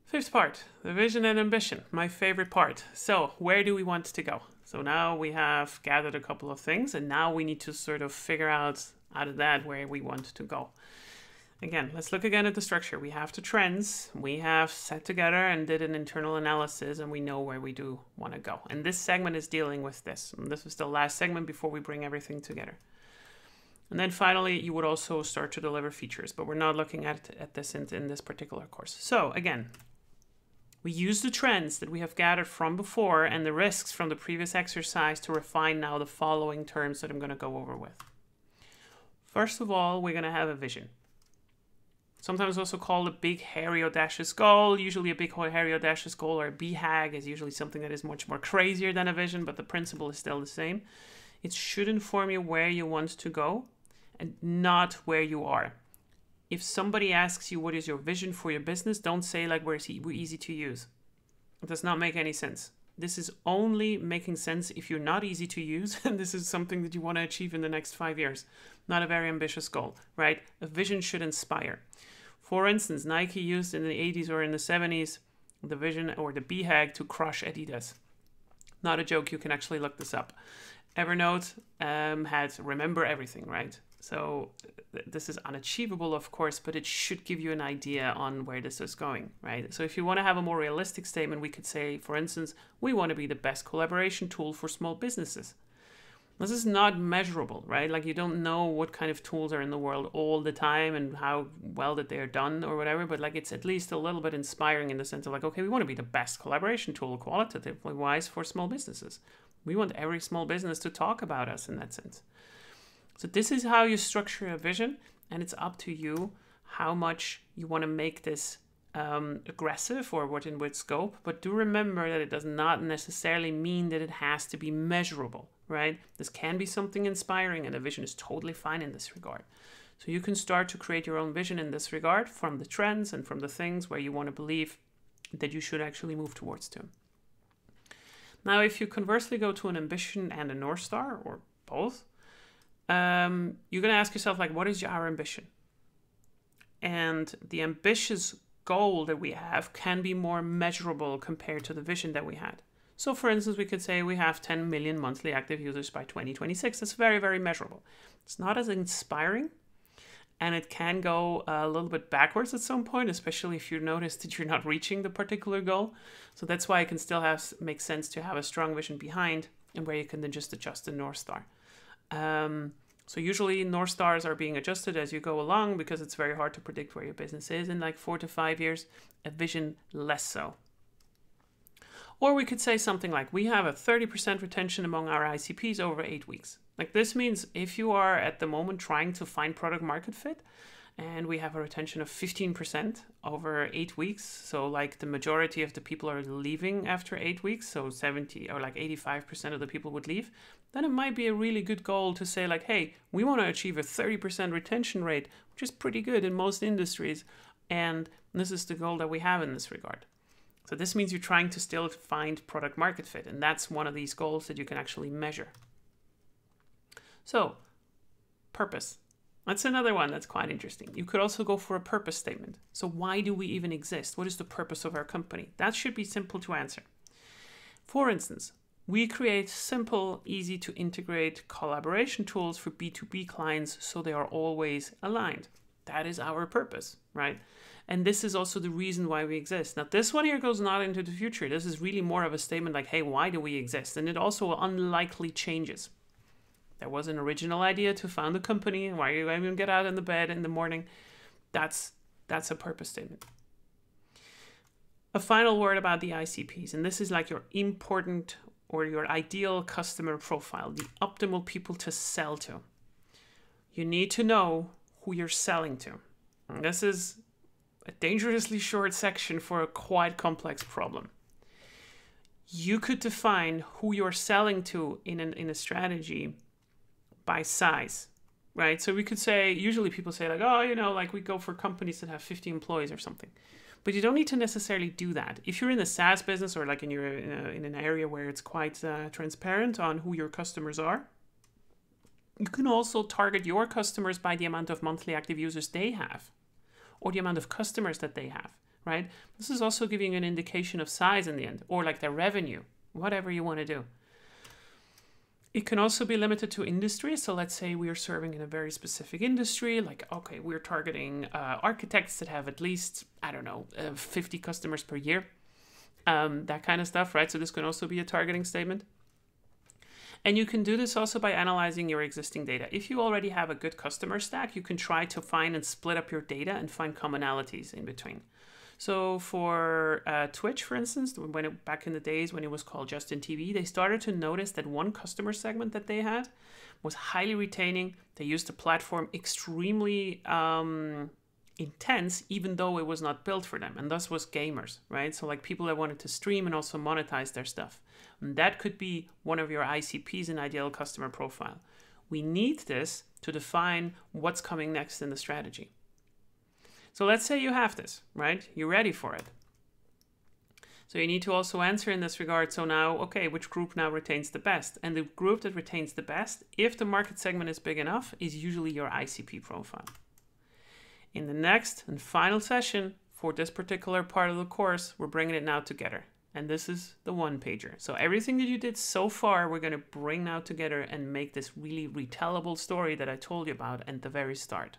Fifth part, the vision and ambition, my favorite part. So where do we want to go? So now we have gathered a couple of things, and now we need to sort of figure out of that where we want to go. Again, let's look again at the structure. We have the trends, we have sat together and did an internal analysis, and we know where we do want to go. And this segment is dealing with this. And this was the last segment before we bring everything together. And then finally, you would also start to deliver features, but we're not looking at this in this particular course. So again, we use the trends that we have gathered from before and the risks from the previous exercise to refine now the following terms that I'm going to go over with. First of all, we're going to have a vision. Sometimes also called a big, hairy, audacious goal. Usually a big, hairy, audacious goal or a BHAG is usually something that is much more crazier than a vision, but the principle is still the same. It should inform you where you want to go and not where you are. If somebody asks you what is your vision for your business, don't say like we're easy to use. It does not make any sense. This is only making sense if you're not easy to use and this is something that you want to achieve in the next 5 years. Not a very ambitious goal, right? A vision should inspire. For instance, Nike used in the 80s or in the 70s the vision or the BHAG to crush Adidas. Not a joke, you can actually look this up. Evernote had remember everything, right? So this is unachievable, of course, but it should give you an idea on where this is going, right? So if you want to have a more realistic statement, we could say, for instance, we want to be the best collaboration tool for small businesses. This is not measurable, right? Like you don't know what kind of tools are in the world all the time and how well that they're done or whatever, but like it's at least a little bit inspiring in the sense of like, okay, we want to be the best collaboration tool qualitatively wise for small businesses. We want every small business to talk about us in that sense. So this is how you structure a vision, and it's up to you how much you want to make this aggressive or what in which scope. But do remember that it does not necessarily mean that it has to be measurable, right? This can be something inspiring, and a vision is totally fine in this regard. So you can start to create your own vision in this regard from the trends and from the things where you want to believe that you should actually move towards to. Now, if you conversely go to an ambition and a North Star, or both, you're going to ask yourself, like, what is our ambition? And the ambitious goal that we have can be more measurable compared to the vision that we had. So, for instance, we could say we have 10 million monthly active users by 2026. That's very, very measurable. It's not as inspiring, and it can go a little bit backwards at some point, especially if you notice that you're not reaching the particular goal. So that's why it can still make sense to have a strong vision behind and where you can then just adjust the North Star. So usually North Stars are being adjusted as you go along because it's very hard to predict where your business is in like 4 to 5 years, a vision less so. Or we could say something like, we have a 30% retention among our ICPs over 8 weeks. Like this means if you are at the moment trying to find product market fit, and we have a retention of 15% over 8 weeks. So like the majority of the people are leaving after 8 weeks. So 70 or like 85% of the people would leave. Then it might be a really good goal to say like, hey, we want to achieve a 30% retention rate, which is pretty good in most industries. And this is the goal that we have in this regard. So this means you're trying to still find product market fit. And that's one of these goals that you can actually measure. So purpose. That's another one that's quite interesting. You could also go for a purpose statement. So why do we even exist? What is the purpose of our company? That should be simple to answer. For instance, we create simple, easy to integrate collaboration tools for B2B clients so they are always aligned. That is our purpose, right? And this is also the reason why we exist. Now, this one here goes not into the future. This is really more of a statement like, hey, why do we exist? And it also unlikely changes. There was an original idea to found a company, and why are you even get out in the bed in the morning? That's a purpose statement. A final word about the ICPs, and this is like your important or your ideal customer profile, the optimal people to sell to. You need to know who you're selling to. And this is a dangerously short section for a quite complex problem. You could define who you're selling to in a strategy by size, right? So we could say, usually people say like, oh, you know, like we go for companies that have 50 employees or something. But you don't need to necessarily do that. If you're in the SaaS business or like in an area where it's quite transparent on who your customers are, you can also target your customers by the amount of monthly active users they have or the amount of customers that they have, right? This is also giving you an indication of size in the end, or like their revenue, whatever you want to do. It can also be limited to industry. So let's say we are serving in a very specific industry, like, okay, we're targeting architects that have at least, I don't know, 50 customers per year, that kind of stuff, right? So this can also be a targeting statement. And you can do this also by analyzing your existing data. If you already have a good customer stack, you can try to find and split up your data and find commonalities in between. So for Twitch, for instance, back in the days when it was called Justin TV, they started to notice that one customer segment that they had was highly retaining. They used the platform extremely intense, even though it was not built for them, and thus was gamers, right? So like people that wanted to stream and also monetize their stuff. And that could be one of your ICPs in ideal customer profile. We need this to define what's coming next in the strategy. So let's say you have this, right? You're ready for it. So you need to also answer in this regard. So now, okay, which group now retains the best? And the group that retains the best, if the market segment is big enough, is usually your ICP profile. In the next and final session for this particular part of the course, we're bringing it now together. And this is the one-pager. So everything that you did so far, we're going to bring now together and make this really retellable story that I told you about at the very start.